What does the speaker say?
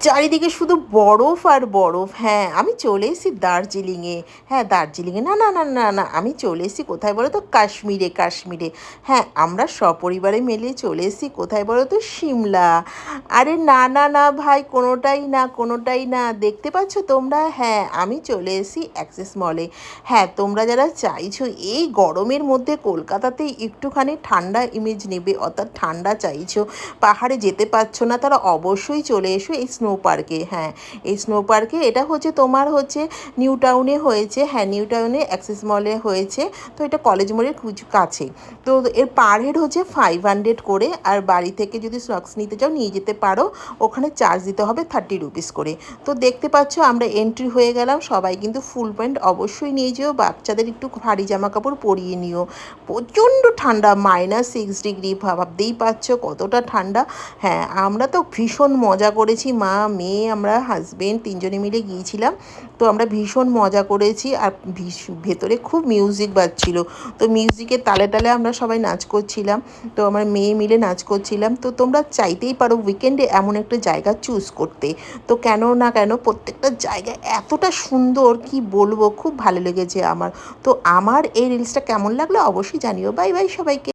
চারিদিকে শুধু বরফ আর বরফ। হ্যাঁ, আমি চলে এসেছি দার্জিলিংয়ে। হ্যাঁ, দার্জিলিংয়ে না, না, না, না, না, আমি চলে এসেছি কোথায় বলো তো? কাশ্মীরে, কাশ্মীরে। হ্যাঁ, আমরা সপরিবারে মিলে চলে এসেছি কোথায় বলো তো? সিমলা। আরে না, না, না ভাই, কোনোটাই না, কোনোটাই না। দেখতে পাচ্ছ তোমরা? হ্যাঁ, আমি চলে এসেছি অ্যাক্সেস মলে। হ্যাঁ, তোমরা যারা চাইছো এই গরমের মধ্যে কলকাতাতে একটুখানি ঠান্ডা ইমেজ নেবে, অর্থাৎ ঠান্ডা চাইছো, পাহাড়ে যেতে পারছো না, তারা অবশ্যই চলে এসো এই স্নো পার্কে। হ্যাঁ, এই স্নো পার্কে এটা হচ্ছে তোমার হচ্ছে নিউ টাউনে হয়েছে। হ্যাঁ, নিউ টাউনে অ্যাক্সেস মলে হয়েছে। তো এটা কলেজ মোড়ের কাছে। তো এর পার হেড হচ্ছে 500 করে, আর বাড়ি থেকে যদি স্ন্যাক্স নিতে চাও নিয়ে যেতে পারো। ওখানে চার্জ দিতে হবে 30 রুপিস করে। তো দেখতে পাচ্ছ আমরা এন্ট্রি হয়ে গেলাম। সবাই কিন্তু ফুল প্যান্ট অবশ্যই নিয়ে যেও, বাচ্চাদের একটু ভারী জামা কাপড় পরিয়ে নিও। প্রচণ্ড ঠান্ডা, -6 ডিগ্রি, ভাবতেই পারছো কতটা ঠান্ডা। হ্যাঁ, আমরা তো ভীষণ মজা করেছি, মা, মেয়ে, আমরা হাজবেন্ড তিনজনে মিলে গিয়েছিলাম। তো আমরা ভীষণ মজা করেছি, আর ভেতরে খুব মিউজিক বাজছিল। তো মিউজিকের তালে তালে আমরা সবাই নাচ করছিলাম। তো আমার মেয়ে মিলে নাচ করছিলাম। তো তোমরা চাইতেই পারো উইকেন্ডে এমন একটা জায়গা চুজ করতে। তো কেন না কেন, প্রত্যেকটা জায়গা এতটা সুন্দর, কি বলবো, খুব ভালো লেগেছে আমার। তো আমার এই রিলসটা কেমন লাগলো অবশ্যই জানিও। বাই বাই সবাইকে।